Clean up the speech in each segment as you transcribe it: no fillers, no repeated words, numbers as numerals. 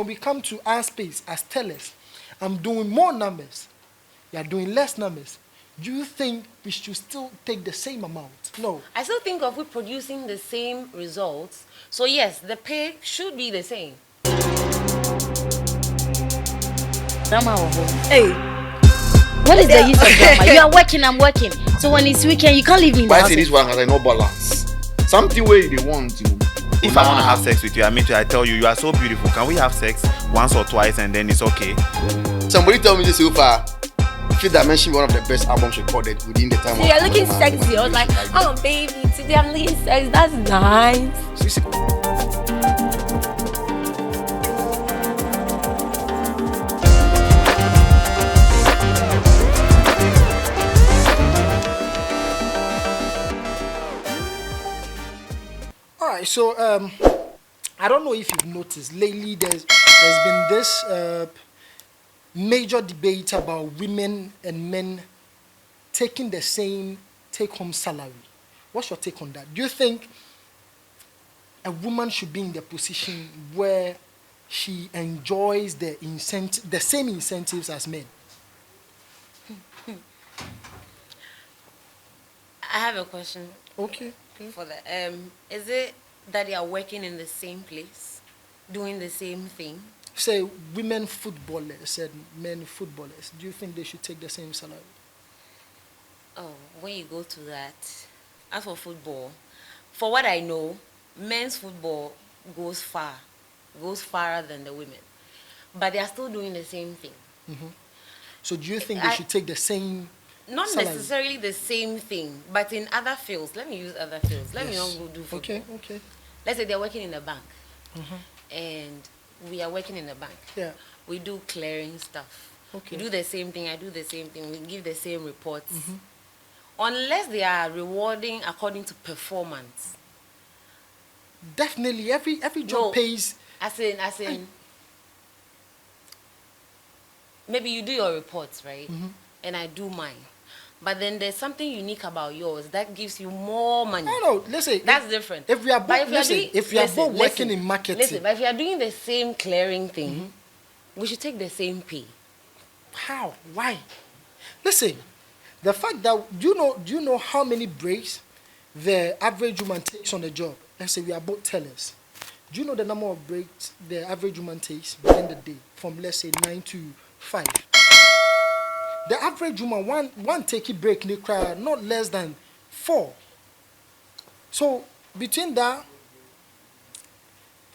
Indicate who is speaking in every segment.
Speaker 1: when we come to our space as tellers, I'm doing more numbers, you are doing less numbers. Do you think we should still take the same amount? No.
Speaker 2: I still think of we producing the same results. So yes, the pay should be the same.
Speaker 3: Hey, what is the use of drama? You are working, I'm working. So when it's weekend, you can't leave me in the house.
Speaker 4: Why say this one has no balance? Something where they want to.
Speaker 5: If I want to have sex with you, I tell you, you are so beautiful. Can we have sex once or twice and then it's okay?
Speaker 4: Somebody tell me this so far. Fifth Dimension, one of the best albums recorded within the time.
Speaker 3: So you're looking sexy. I was like, oh baby, today I'm looking sexy. That's nice.
Speaker 1: All right, so I don't know if you've noticed lately there's been this major debate about women and men taking the same take-home salary. What's your take on that? Do you think a woman should be in the position where she enjoys the same incentives as men?
Speaker 2: I have a question.
Speaker 1: Okay.
Speaker 2: For that. Is it that they are working in the same place, doing the same thing?
Speaker 1: Say women footballers and men footballers. Do you think they should take the same salary?
Speaker 2: Oh, when you go to that, as for football, for what I know, men's football goes farther than the women, but they are still doing the same thing.
Speaker 1: Mm-hmm. So do you think they should take the same?
Speaker 2: Not
Speaker 1: salary?
Speaker 2: necessarily the same thing, but in other fields. Let me use other fields. Let me not go do football.
Speaker 1: Okay.
Speaker 2: Let's say they're working in a bank,
Speaker 1: Mm-hmm.
Speaker 2: and we are working in a bank.
Speaker 1: Yeah.
Speaker 2: We do clearing stuff.
Speaker 1: Okay.
Speaker 2: We do the same thing. I do the same thing. We give the same reports.
Speaker 1: Mm-hmm.
Speaker 2: Unless they are rewarding according to performance.
Speaker 1: Definitely, every job pays.
Speaker 2: As in, maybe you do your reports, right?
Speaker 1: Mm-hmm.
Speaker 2: And I do mine. But then there's something unique about yours that gives you more money.
Speaker 1: No, listen.
Speaker 2: That's different.
Speaker 1: If we are both, if we are both working in marketing,
Speaker 2: listen, but if you are doing the same clearing thing,
Speaker 1: Mm-hmm.
Speaker 2: we should take the same pay.
Speaker 1: how? Why? Listen, the fact that do you know how many breaks the average woman takes on a job? Let's say we are both tellers. Do you know the number of breaks the average woman takes within the day from, let's say, 9 to 5? The average woman one take a break not less than 4. So between that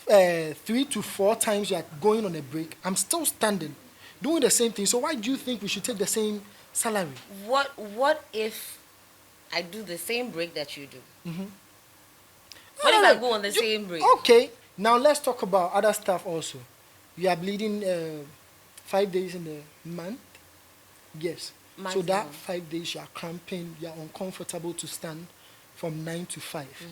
Speaker 1: 3 to 4 times you are going on a break, I'm still standing, doing the same thing. So why do you think we should take the same salary?
Speaker 2: What if I do the same break that you do?
Speaker 1: Mm-hmm.
Speaker 2: What if I go on the same break?
Speaker 1: Okay, now let's talk about other stuff also. You are bleeding 5 days in the month. Yes.
Speaker 2: Maximum.
Speaker 1: So that 5 days you are cramping, you are uncomfortable to stand from 9 to 5.
Speaker 2: Mm-hmm.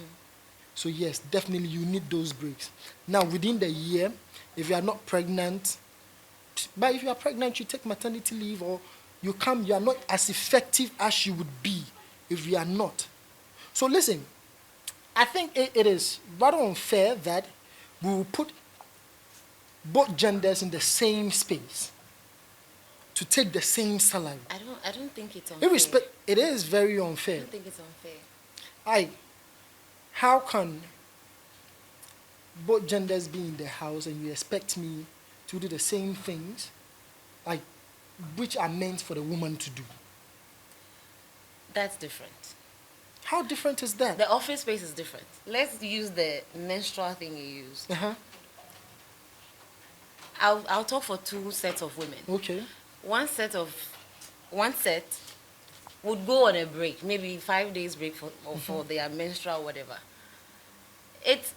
Speaker 1: So yes, definitely you need those breaks. Now within the year, if you are not pregnant, but if you are pregnant, you take maternity leave, or you are not as effective as you would be if you are not. So listen, I think it is rather unfair that we will put both genders in the same space to take the same salary.
Speaker 2: I don't think it's unfair.
Speaker 1: It is very
Speaker 2: I
Speaker 1: unfair.
Speaker 2: don't think it's unfair.
Speaker 1: How can both genders be in the house and you expect me to do the same things, like which are meant for the woman to do?
Speaker 2: That's different.
Speaker 1: How different is that?
Speaker 2: The office space is different. Let's use the menstrual thing you used.
Speaker 1: Uh-huh.
Speaker 2: I'll talk for 2 sets of women.
Speaker 1: Okay.
Speaker 2: One set would go on a break, maybe 5 days break for their menstrual whatever. It's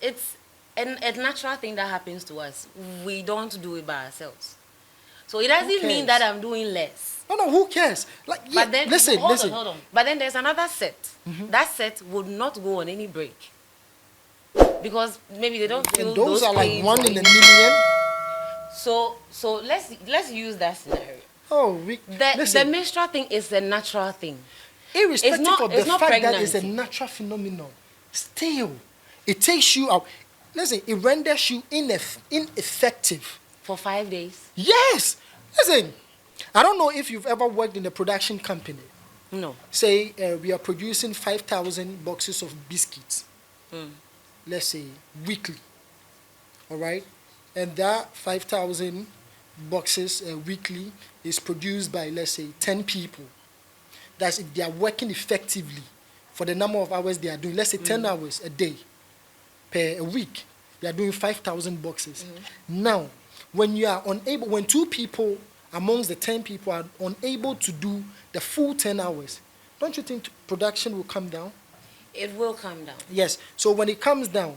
Speaker 2: a natural thing that happens to us. We don't do it by ourselves. So it doesn't mean that I'm doing less.
Speaker 1: No, who cares? Like, yeah,
Speaker 2: But then
Speaker 1: listen.
Speaker 2: hold on. But then there's another set.
Speaker 1: Mm-hmm.
Speaker 2: That set would not go on any break. Because maybe they don't feel
Speaker 1: And those are like
Speaker 2: pains
Speaker 1: 1
Speaker 2: or
Speaker 1: in a
Speaker 2: anything.
Speaker 1: million.
Speaker 2: So let's use that scenario.
Speaker 1: Oh,
Speaker 2: The menstrual thing is a natural thing.
Speaker 1: Irrespective of the
Speaker 2: it's not
Speaker 1: fact that it's a
Speaker 2: pregnancy.
Speaker 1: natural phenomenon, still, it takes you out. Listen, it renders you ineffective
Speaker 2: For 5 days?
Speaker 1: Yes. Listen, I don't know if you've ever worked in a production company.
Speaker 2: No.
Speaker 1: Say we are producing 5,000 boxes of biscuits, let's say weekly. All right? And that 5,000 boxes weekly is produced by, let's say, 10 people. That's if they are working effectively for the number of hours they are doing. Let's say 10 hours a day per a week. They are doing 5,000 boxes. Now, when you are unable, when 2 people amongst the 10 people are unable to do the full 10 hours, don't you think production will come down?
Speaker 2: It will come down.
Speaker 1: Yes. So when it comes down,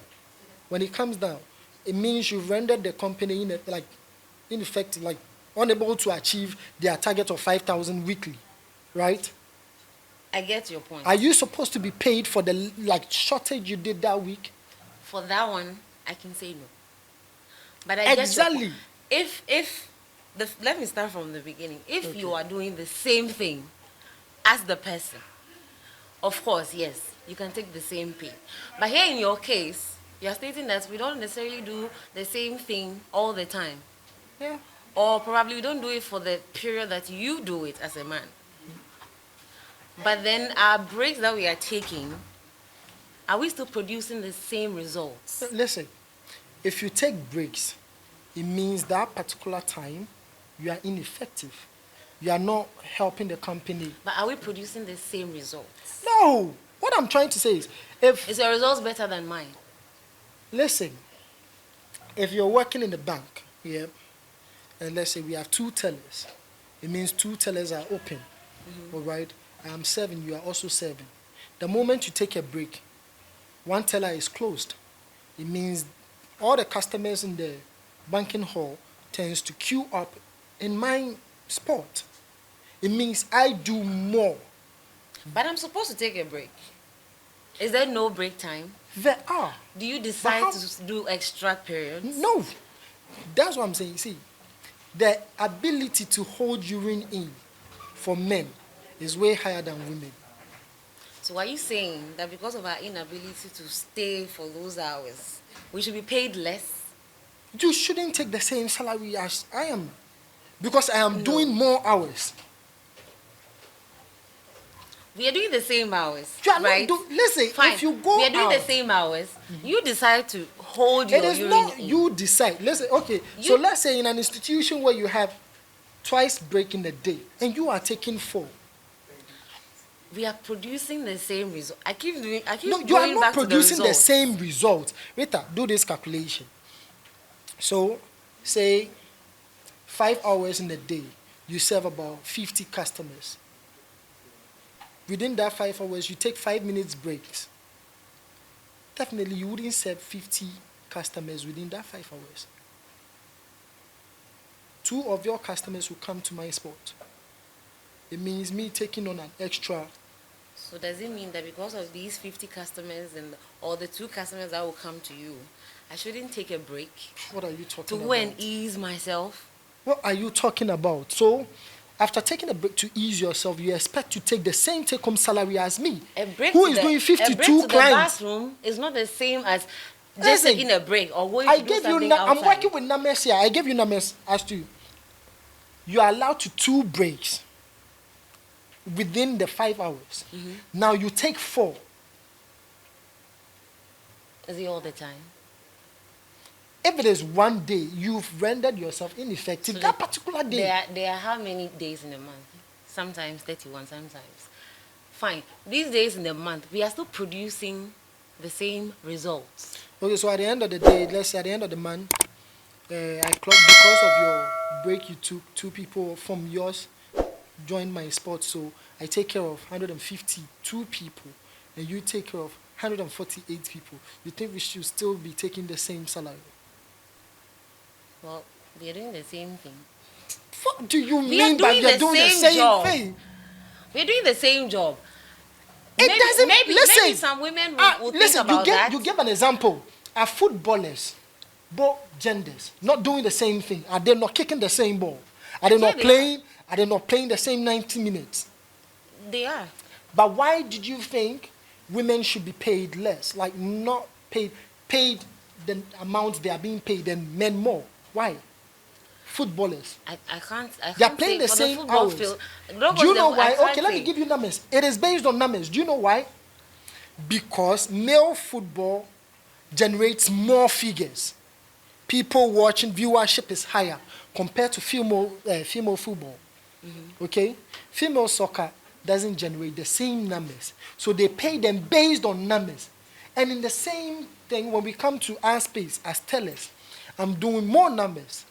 Speaker 1: it means you've rendered the company ineffective, like unable to achieve their target of 5,000 weekly, right?
Speaker 2: I get your point.
Speaker 1: Are you supposed to be paid for the shortage you did that week?
Speaker 2: For that one, I can say no. But I get your point. Let me start from the beginning. If you are doing the same thing as the person, of course, yes, you can take the same pay. But here in your case, you are stating that we don't necessarily do the same thing all the time.
Speaker 1: Yeah.
Speaker 2: Or probably we don't do it for the period that you do it as a man. But then our breaks that we are taking, are we still producing the same results?
Speaker 1: Listen, if you take breaks, it means that particular time you are ineffective. You are not helping the company.
Speaker 2: But are we producing the same results?
Speaker 1: No. What I'm trying to say is,
Speaker 2: Is your results better than mine?
Speaker 1: Listen, if you're working in the bank, yeah, and let's say we have 2 tellers, it means 2 tellers are open, all right? I am serving, you are also serving. The moment you take a break, 1 teller is closed. It means all the customers in the banking hall tends to queue up in my spot. It means I do more.
Speaker 2: But I'm supposed to take a break. Is there no break time?
Speaker 1: There are.
Speaker 2: Do you decide to do extra periods?
Speaker 1: No. That's what I'm saying. See, the ability to hold urine in for men is way higher than women.
Speaker 2: So are you saying that because of our inability to stay for those hours, we should be paid less?
Speaker 1: You shouldn't take the same salary as I am, because I am doing more hours.
Speaker 2: We are doing the same hours,
Speaker 1: You are
Speaker 2: right?
Speaker 1: Listen,
Speaker 2: Fine.
Speaker 1: if you go
Speaker 2: we are doing
Speaker 1: out,
Speaker 2: the same hours. You decide to hold your
Speaker 1: it is
Speaker 2: urine
Speaker 1: not
Speaker 2: in.
Speaker 1: you decide. Listen, okay, so let's say in an institution where you have twice break in a day, and you are taking 4.
Speaker 2: We are producing the same result. I keep
Speaker 1: No, you are
Speaker 2: going
Speaker 1: not
Speaker 2: back
Speaker 1: producing
Speaker 2: to
Speaker 1: the same result. Rita, do this calculation. So, say 5 hours in a day, you serve about 50 customers. Within that 5 hours, you take 5 minutes breaks. Definitely, you wouldn't serve 50 customers within that 5 hours. 2 of your customers will come to my spot. It means me taking on an extra.
Speaker 2: So does it mean that because of these 50 customers or the 2 customers that will come to you, I shouldn't take a break
Speaker 1: What are you talking
Speaker 2: to
Speaker 1: about?
Speaker 2: go and ease myself?
Speaker 1: What are you talking about? So, after taking a break to ease yourself, you expect to take the same take-home salary as me,
Speaker 2: A break
Speaker 1: who
Speaker 2: to
Speaker 1: is
Speaker 2: the,
Speaker 1: doing
Speaker 2: a
Speaker 1: 52
Speaker 2: break to the
Speaker 1: clients.
Speaker 2: bathroom is not the same as just
Speaker 1: Listen,
Speaker 2: taking a break or going
Speaker 1: I
Speaker 2: to do
Speaker 1: gave you.
Speaker 2: something outside.
Speaker 1: I'm working with numbers here. I gave you numbers as to you are allowed to 2 breaks within the 5 hours. Now you take 4.
Speaker 2: Is it all the time?
Speaker 1: If it is one day, you've rendered yourself ineffective.
Speaker 2: So
Speaker 1: that particular day.
Speaker 2: There are how many days in a month? Sometimes 31, sometimes. Fine. These days in the month, we are still producing the same results.
Speaker 1: Okay, so at the end of the day, let's say at the end of the month, I clock because of your break. You took 2 people from yours, joined my spot, so I take care of 152 people, and you take care of 148 people. You think we should still be taking the same salary?
Speaker 2: Well, we are doing the same thing.
Speaker 1: What do you
Speaker 2: We are
Speaker 1: mean by
Speaker 2: doing
Speaker 1: you're
Speaker 2: the
Speaker 1: doing the
Speaker 2: same
Speaker 1: same
Speaker 2: job.
Speaker 1: thing?
Speaker 2: We're doing the same job.
Speaker 1: It doesn't.
Speaker 2: Maybe
Speaker 1: Listen,
Speaker 2: some women will
Speaker 1: listen.
Speaker 2: think about that.
Speaker 1: You gave an example. Are footballers, both genders, not doing the same thing? Are they not kicking the same ball? Are they not playing? Are they not playing the same 90 minutes?
Speaker 2: They are.
Speaker 1: But why did you think women should be paid less? Like not paid the amount they are being paid, and men more? Why? footballers.
Speaker 2: I can't.
Speaker 1: They are playing
Speaker 2: say
Speaker 1: the
Speaker 2: for
Speaker 1: same
Speaker 2: football
Speaker 1: hours.
Speaker 2: field.
Speaker 1: Do you know why?
Speaker 2: I
Speaker 1: Okay, let me
Speaker 2: say.
Speaker 1: give you numbers. It is based on numbers. Do you know why? Because male football generates more figures. People watching, viewership is higher compared to female football. Okay? Female soccer doesn't generate the same numbers. So they pay them based on numbers. And in the same thing, when we come to our space as tellers, I'm doing more numbers.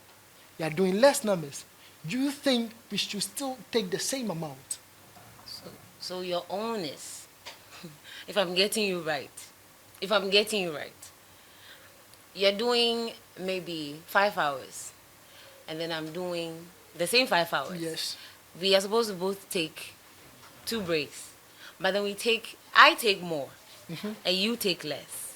Speaker 1: You are doing less numbers. Do you think we should still take the same amount?
Speaker 2: So your own is, if I'm getting you right, you're doing maybe 5 hours, and then I'm doing the same 5 hours.
Speaker 1: Yes.
Speaker 2: We are supposed to both take 2 breaks, but then I take more, and you take less.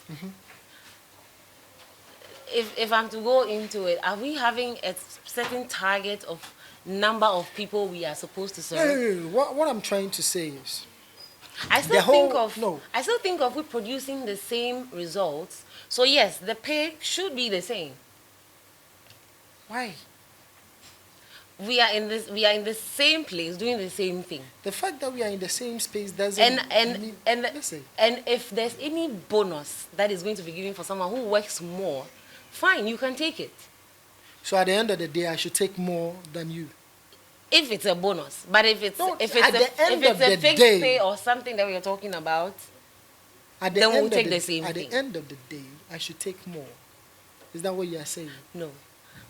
Speaker 2: If I'm to go into it, are we having a certain target of number of people we are supposed to serve?
Speaker 1: No. What I'm trying to say is,
Speaker 2: I still think of we producing the same results. So yes, the pay should be the same.
Speaker 1: why?
Speaker 2: We are in the same place doing the same thing.
Speaker 1: The fact that we are in the same space doesn't mean, listen.
Speaker 2: And if there's any bonus that is going to be given for someone who works more, fine, you can take it.
Speaker 1: So at the end of the day, I should take more than you.
Speaker 2: If it's a bonus, but if it's
Speaker 1: No,
Speaker 2: a fixed
Speaker 1: day,
Speaker 2: pay or something that we are talking about,
Speaker 1: At the
Speaker 2: then we'll
Speaker 1: end of
Speaker 2: take the same
Speaker 1: At
Speaker 2: thing.
Speaker 1: the end of the day, I should take more. Is that what you are saying?
Speaker 2: no,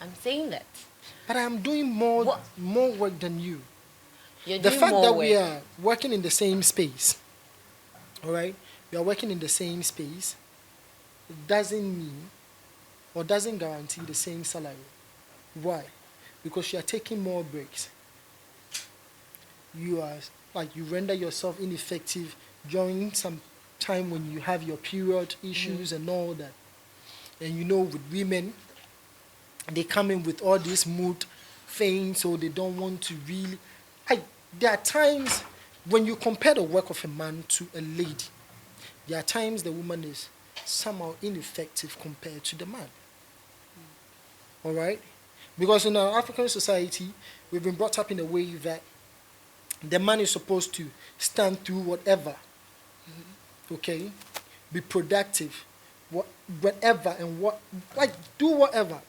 Speaker 2: I'm saying that
Speaker 1: But I am doing more work than you.
Speaker 2: you're
Speaker 1: The
Speaker 2: doing
Speaker 1: fact
Speaker 2: more
Speaker 1: that
Speaker 2: work.
Speaker 1: we are working in the same space, all right? We are working in the same space. It doesn't mean or doesn't guarantee the same salary. Why? Because you are taking more breaks. You render yourself ineffective during some time when you have your period issues and all that. And you know, with women, they come in with all this mood things, so they don't want to really. There are times when you compare the work of a man to a lady, there are times the woman is somehow ineffective compared to the man. All right? Because in our African society, we've been brought up in a way that the man is supposed to stand through whatever, okay? Be productive, whatever, and do whatever.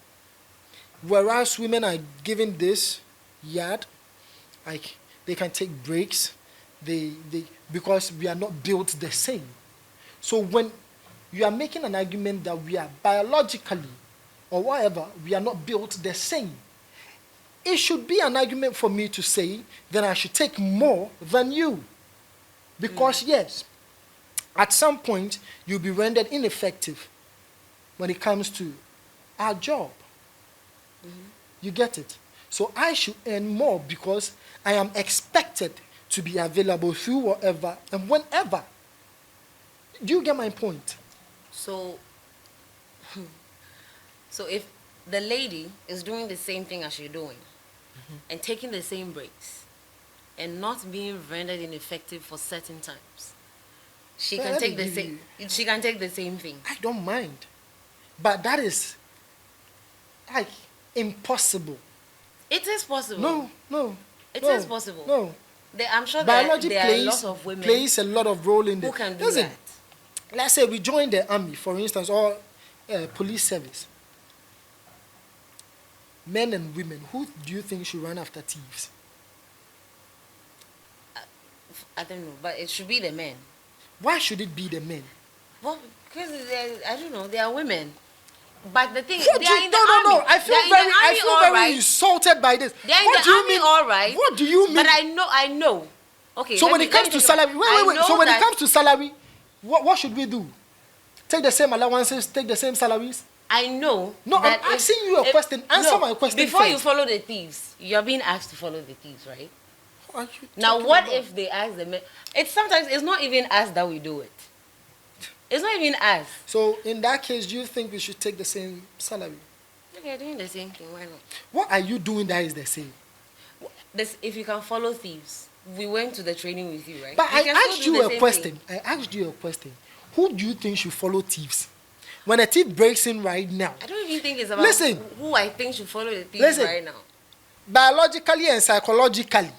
Speaker 1: Whereas women are given this yard, they can take breaks, because we are not built the same. So when you are making an argument that we are biologically or whatever, we are not built the same, it should be an argument for me to say that I should take more than you. Because yes, at some point, you'll be rendered ineffective when it comes to our job. You get it? So I should earn more because I am expected to be available through whatever and whenever. Do you get my point?
Speaker 2: So if the lady is doing the same thing as you're doing and taking the same breaks and not being rendered ineffective for certain times, she
Speaker 1: Well,
Speaker 2: can
Speaker 1: let
Speaker 2: take
Speaker 1: me
Speaker 2: the
Speaker 1: give
Speaker 2: same. She can take the same thing.
Speaker 1: I don't mind. But that is impossible.
Speaker 2: It is possible.
Speaker 1: No.
Speaker 2: It
Speaker 1: no,
Speaker 2: is possible.
Speaker 1: No.
Speaker 2: I'm sure
Speaker 1: Biology
Speaker 2: there are lots of women
Speaker 1: plays a lot of role in
Speaker 2: who
Speaker 1: this.
Speaker 2: can do
Speaker 1: Listen,
Speaker 2: that.
Speaker 1: let's say we join the army, for instance, or police service. Men and women, who do you think should run after thieves?
Speaker 2: I don't know, but it should be the men.
Speaker 1: Why should it be the men?
Speaker 2: Well, because I don't know, they are women. But the thing,
Speaker 1: What
Speaker 2: they
Speaker 1: do
Speaker 2: are
Speaker 1: you,
Speaker 2: in the
Speaker 1: no,
Speaker 2: army.
Speaker 1: no, no. I feel very insulted by this.
Speaker 2: They are in
Speaker 1: What
Speaker 2: the
Speaker 1: do you
Speaker 2: army,
Speaker 1: mean?
Speaker 2: all right.
Speaker 1: What do you mean?
Speaker 2: But I know. Okay.
Speaker 1: So when it comes to salary, wait. So when it comes
Speaker 2: to
Speaker 1: to salary, what should we do? Take the same allowances, take the same salaries?
Speaker 2: I know.
Speaker 1: No,
Speaker 2: that
Speaker 1: I'm asking you a question. Answer my question
Speaker 2: Before
Speaker 1: first.
Speaker 2: you follow the thieves, you're being asked to follow the thieves, right?
Speaker 1: What are you
Speaker 2: Now,
Speaker 1: talking
Speaker 2: what
Speaker 1: about?
Speaker 2: if they ask the men? It's not even us that we do it. It's not even us.
Speaker 1: So in that case, do you think we should take the same salary?
Speaker 2: Okay, you're doing the same thing. Why not?
Speaker 1: What are you doing that is the same?
Speaker 2: If you can follow thieves, we went to the training with you, right?
Speaker 1: But
Speaker 2: We
Speaker 1: I
Speaker 2: can still
Speaker 1: asked
Speaker 2: do
Speaker 1: you
Speaker 2: the
Speaker 1: a
Speaker 2: same
Speaker 1: question.
Speaker 2: thing.
Speaker 1: I asked you a question. Who do you think should follow thieves? when a thief breaks in right now,
Speaker 2: I don't even think it's about
Speaker 1: Listen.
Speaker 2: who I think should follow the thief
Speaker 1: Listen.
Speaker 2: right now.
Speaker 1: biologically and psychologically,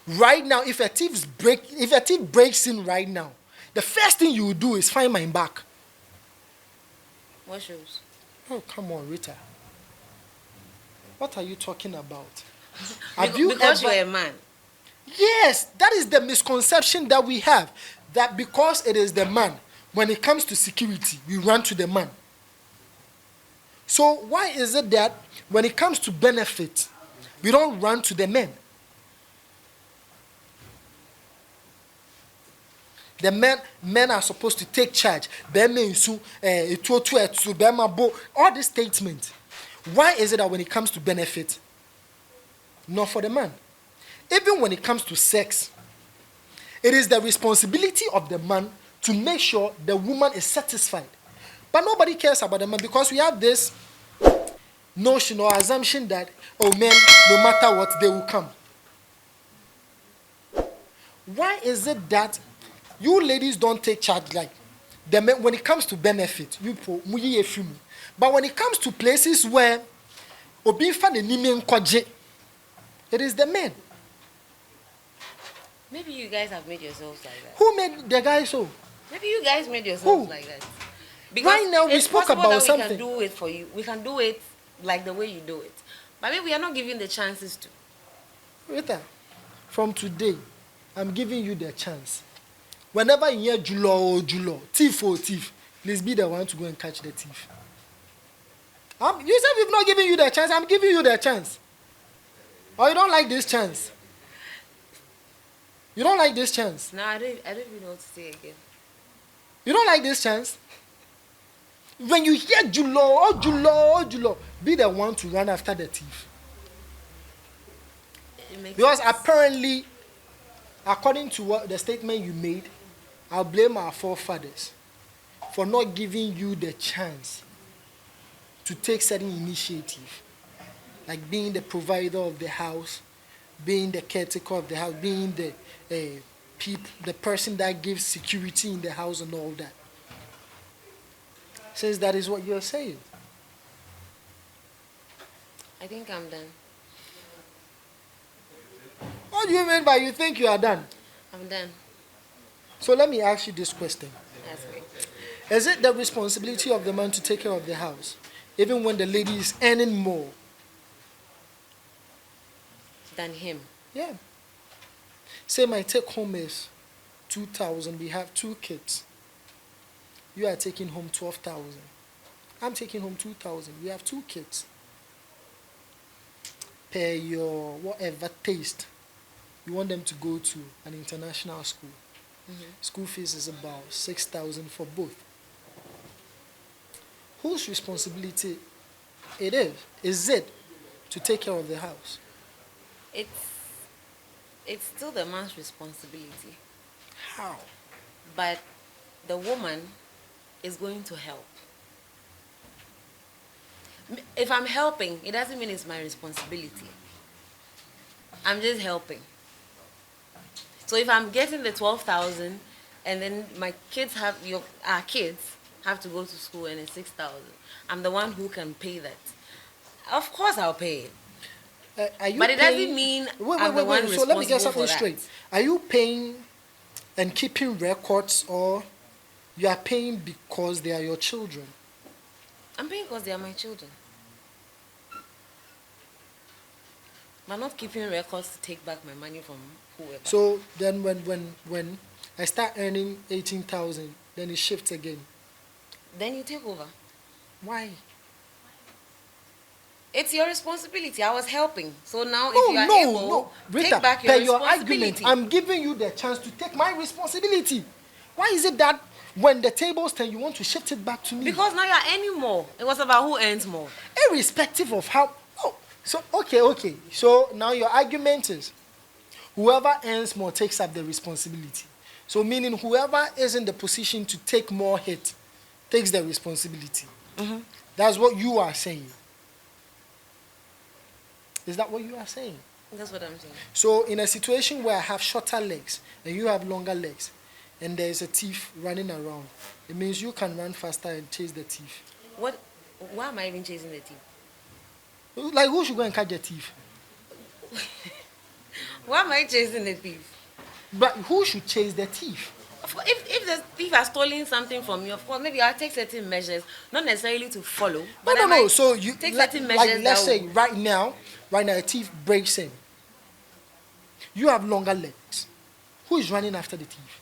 Speaker 1: right now, if a thief breaks in right now, the first thing you will do is find my back.
Speaker 2: What shows?
Speaker 1: Oh, come on, Rita. What are you talking about?
Speaker 2: Because you're a man.
Speaker 1: Yes, that is the misconception that we have. That because it is the man, when it comes to security, we run to the man. So why is it that when it comes to benefit, we don't run to the men? The men are supposed to take charge. All these statements. Why is it that when it comes to benefit, not for the man? Even when it comes to sex, it is the responsibility of the man to make sure the woman is satisfied. But nobody cares about the man because we have this notion or assumption that, oh, men, no matter what, they will come. Why is it that you ladies don't take charge like the men when it comes to benefit? But when it comes to places where it is the men.
Speaker 2: Maybe you guys have made yourselves like that.
Speaker 1: Who made the guy so?
Speaker 2: Maybe you guys made yourselves
Speaker 1: Who?
Speaker 2: like that.
Speaker 1: Right now, we
Speaker 2: it's
Speaker 1: spoke
Speaker 2: possible
Speaker 1: about
Speaker 2: that
Speaker 1: something.
Speaker 2: We can do it for you. We can do it like the way you do it. But maybe we are not giving the chances to.
Speaker 1: Rita, from today, I'm giving you the chance. Whenever you hear Julo, thief or thief, please be the one to go and catch the thief. You said we've not given you the chance. I'm giving you the chance. Or you don't like this chance? You don't like this chance?
Speaker 2: No, I don't even know what to say again.
Speaker 1: You don't like this chance? When you hear Julo, be the one to run after the thief. Because apparently, according to what the statement you made, I'll blame our forefathers for not giving you the chance to take certain initiative, like being the provider of the house, being the caretaker of the house, being the person that gives security in the house and all that. Since that is what you're saying.
Speaker 2: I think I'm done.
Speaker 1: What do you mean by you think you are done?
Speaker 2: I'm done.
Speaker 1: So let me ask you this question.
Speaker 2: That's me.
Speaker 1: Is it the responsibility of the man to take care of the house, even when the lady is earning more?
Speaker 2: Than him.
Speaker 1: Yeah. Say my take home is 2,000. We have 2 kids. You are taking home 12,000. I'm taking home 2,000. We have 2 kids. Per your whatever taste, you want them to go to an international school. Mm-hmm. School fees is about 6,000 for both. Whose responsibility it is? Is it to take care of the house?
Speaker 2: It's still the man's responsibility.
Speaker 1: How?
Speaker 2: But the woman is going to help. If I'm helping, it doesn't mean it's my responsibility. I'm just helping. So if I'm getting the 12,000 and then my kids our kids have to go to school and it's 6,000, I'm the one who can pay that. Of course I'll pay it. But it doesn't mean I'm the one responsible.
Speaker 1: So let me get something
Speaker 2: for that.
Speaker 1: straight. Are you paying and keeping records, or you are paying because they are your children?
Speaker 2: I'm paying because they are my children. I'm not keeping records to take back my money from whoever.
Speaker 1: So then when I start earning 18,000, then it shifts again.
Speaker 2: Then you take over.
Speaker 1: Why?
Speaker 2: It's your responsibility. I was helping. So now if you are able,
Speaker 1: Rita,
Speaker 2: take back your
Speaker 1: responsibility.
Speaker 2: argument,
Speaker 1: I'm giving you the chance to take my responsibility. Why is it that when the tables turn, you want to shift it back to me?
Speaker 2: Because now you are earning more. It was about who earns more.
Speaker 1: Irrespective of how... Oh, so, okay. So now your argument is whoever earns more takes up the responsibility. So meaning whoever is in the position to take more hit takes the responsibility. Mm-hmm. That's what you are saying. Is that what you are saying?
Speaker 2: That's what I'm saying.
Speaker 1: So in a situation where I have shorter legs and you have longer legs, and there's a thief running around, it means you can run faster and chase the thief.
Speaker 2: What? Why am I even chasing the thief?
Speaker 1: Like, who should go and catch the thief?
Speaker 2: Why am I chasing the thief?
Speaker 1: But who should chase the thief?
Speaker 2: If the thief has stolen something from you, of course, maybe I'll take certain measures, not necessarily to follow. But
Speaker 1: No. So you
Speaker 2: take
Speaker 1: like,
Speaker 2: certain measures.
Speaker 1: like let's say right now, a thief breaks in. You have longer legs. Who is running after the thief?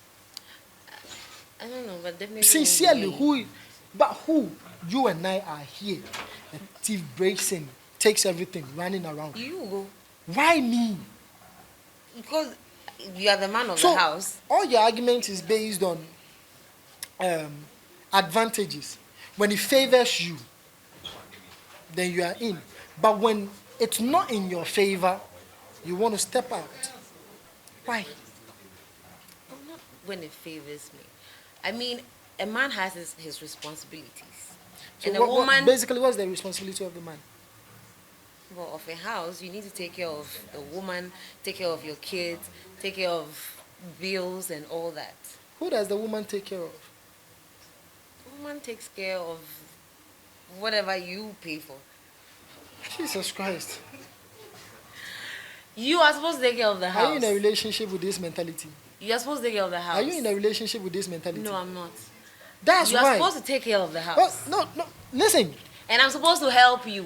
Speaker 2: I don't know, but definitely.
Speaker 1: Sincerely, who? You and I are here. The thief breaks in, takes everything, running around.
Speaker 2: You go.
Speaker 1: Why me?
Speaker 2: Because you are the man of
Speaker 1: So
Speaker 2: the house.
Speaker 1: all your argument is based on advantages. When it favors you, then you are in. But when it's not in your favor, you want to step out. Why?
Speaker 2: Not when it favors me. I mean, a man has his responsibilities.
Speaker 1: So
Speaker 2: And a woman,
Speaker 1: basically, what's the responsibility of the man?
Speaker 2: well, of a house, you need to take care of the woman, take care of your kids, take care of bills and all that.
Speaker 1: Who does the woman take care of?
Speaker 2: The woman takes care of whatever you pay for.
Speaker 1: Jesus Christ.
Speaker 2: You are supposed to take care of the house.
Speaker 1: Are you in a relationship with this mentality?
Speaker 2: You are supposed to take care of the house.
Speaker 1: Are you in a relationship with this mentality?
Speaker 2: No, I'm not.
Speaker 1: That's
Speaker 2: You are
Speaker 1: why.
Speaker 2: supposed to take care of the house.
Speaker 1: Well, no. Listen.
Speaker 2: And I'm supposed to help you.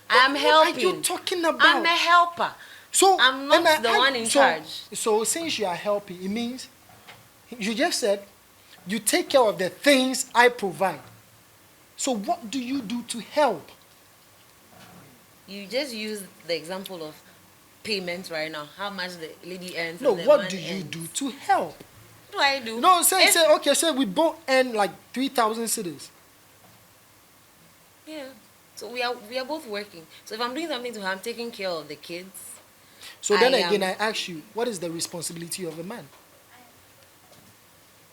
Speaker 2: I'm helping.
Speaker 1: What are you talking about?
Speaker 2: I'm a helper.
Speaker 1: So
Speaker 2: I'm not
Speaker 1: and
Speaker 2: the one in charge.
Speaker 1: So since you are helping, it means you just said you take care of the things I provide. So what do you do to help?
Speaker 2: You just use the example of payment right now. How much the lady earns.
Speaker 1: No,
Speaker 2: and the
Speaker 1: what
Speaker 2: man
Speaker 1: do you
Speaker 2: earns.
Speaker 1: do to help?
Speaker 2: What do I do?
Speaker 1: No, say
Speaker 2: If-
Speaker 1: say we both earn like 3,000 cedis.
Speaker 2: Yeah. So we are both working. So if I'm doing something to her, I'm taking care of the kids.
Speaker 1: So then
Speaker 2: I
Speaker 1: again,
Speaker 2: am-
Speaker 1: I ask you, what is the responsibility of a man?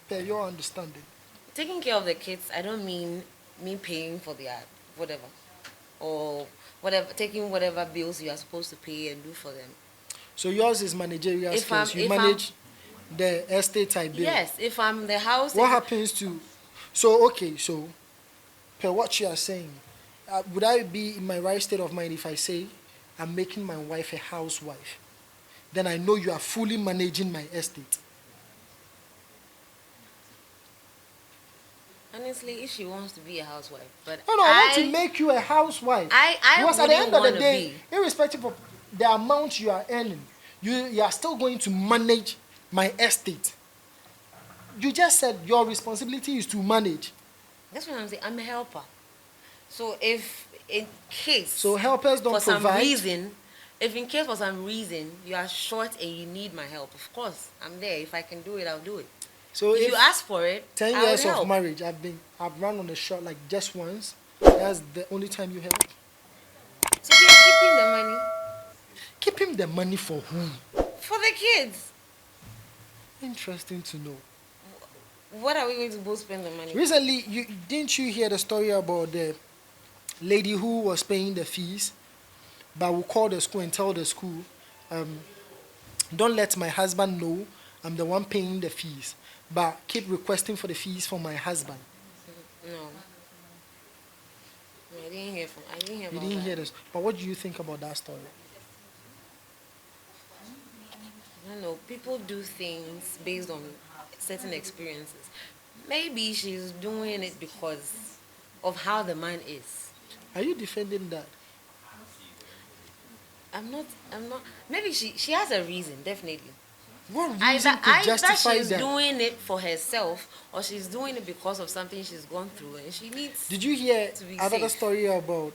Speaker 1: Per your understanding.
Speaker 2: Taking care of the kids, I don't mean me paying for their whatever. Or whatever, taking whatever bills you are supposed to pay and do for them.
Speaker 1: So yours is managerial
Speaker 2: If
Speaker 1: skills.
Speaker 2: I'm-
Speaker 1: You
Speaker 2: if I'm-
Speaker 1: manage the estate type bill.
Speaker 2: Yes, if I'm the house.
Speaker 1: What happens to? So okay, so per what you are saying, would I be in my right state of mind if I say I'm making my wife a housewife? Then I know you are fully managing my estate.
Speaker 2: Honestly, if she wants to be a housewife, but
Speaker 1: No, I want to make you a housewife.
Speaker 2: I
Speaker 1: Because at the end of the
Speaker 2: wouldn't
Speaker 1: day,
Speaker 2: wanna
Speaker 1: irrespective of the amount you are earning, you are still going to manage my estate. You just said your responsibility is to manage.
Speaker 2: That's what I'm saying. I'm a helper. So if in case
Speaker 1: So helpers don't
Speaker 2: for some
Speaker 1: provide.
Speaker 2: reason, if in case for some reason you are short and you need my help, of course I'm there. If I can do it, I'll do it.
Speaker 1: So
Speaker 2: If you ask for it,
Speaker 1: 10
Speaker 2: I
Speaker 1: years
Speaker 2: would
Speaker 1: of
Speaker 2: help.
Speaker 1: marriage, I've run on the shot like just once. That's the only time you help.
Speaker 2: So you're keeping the money
Speaker 1: Keep him the money for whom?
Speaker 2: for the kids.
Speaker 1: Interesting to know.
Speaker 2: What are we going to both spend the money?
Speaker 1: Recently, didn't you hear the story about the lady who was paying the fees, but will call the school and tell the school, don't let my husband know I'm the one paying the fees, but keep requesting for the fees for my husband.
Speaker 2: No. I didn't hear
Speaker 1: You
Speaker 2: about
Speaker 1: didn't
Speaker 2: that.
Speaker 1: hear this. But what do you think about that story?
Speaker 2: I don't know. People do things based on certain experiences. Maybe she's doing it because of how the man is.
Speaker 1: Are you defending that?
Speaker 2: I'm not. Maybe she has a reason, definitely.
Speaker 1: What reason
Speaker 2: Either
Speaker 1: could justify
Speaker 2: she's
Speaker 1: that?
Speaker 2: doing it for herself or she's doing it because of something she's gone through and she needs.
Speaker 1: Did you hear
Speaker 2: to be
Speaker 1: another
Speaker 2: safe.
Speaker 1: story about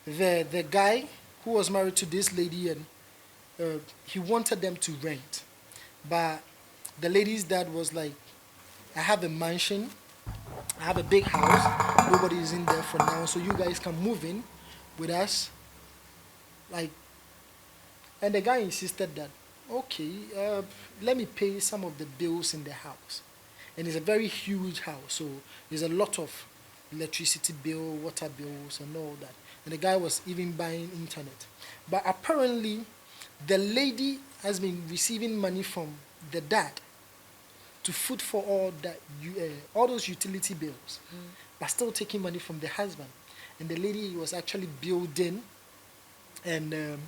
Speaker 1: the guy who was married to this lady and he wanted them to rent, but the lady's dad was like, I have a mansion, I have a big house, nobody is in there for now, so you guys can move in with us. Like, and the guy insisted that, okay, let me pay some of the bills in the house. And it's a very huge house, so there's a lot of electricity bill, water bills, and all that. And the guy was even buying internet. But apparently, the lady has been receiving money from the dad to foot for all all those utility bills, but still taking money from the husband. And the lady was actually building and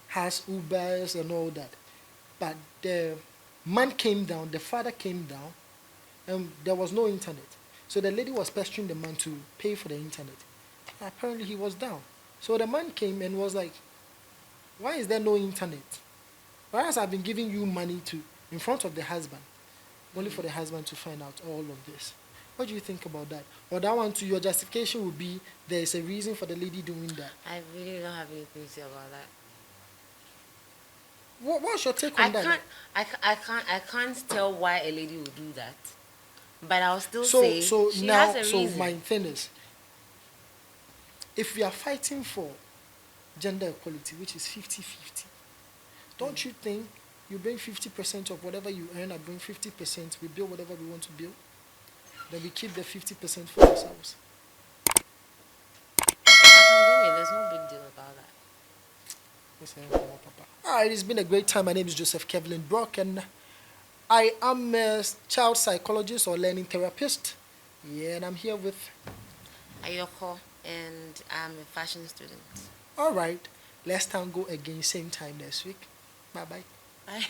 Speaker 1: has Ubers and all that. But the man came down, the father came down, and there was no internet. So the lady was pestering the man to pay for the internet. Apparently he was down. So the man came and was like, why is there no internet? Whereas I've been giving you money in front of the husband, only for the husband to find out all of this. What do you think about that? Or that one, to your justification would be there is a reason for the lady doing that.
Speaker 2: I really don't have anything to say about that.
Speaker 1: What's your take on that?
Speaker 2: I can't tell why a lady would do that. But I'll still say she has a reason.
Speaker 1: So my thing is, if we are fighting for gender equality, which is 50-50, don't you think you bring 50% of whatever you earn, I bring 50%, we build whatever we want to build, then we keep the 50% for ourselves?
Speaker 2: There's no big deal about that.
Speaker 1: All right, it's been a great time. My name is Joseph Kevlin Brock, and I am a child psychologist or learning therapist. Yeah, and I'm here with
Speaker 2: Ayoko, and I'm a fashion student.
Speaker 1: All right, let's tango again, same time next week. Bye-bye.
Speaker 2: Bye.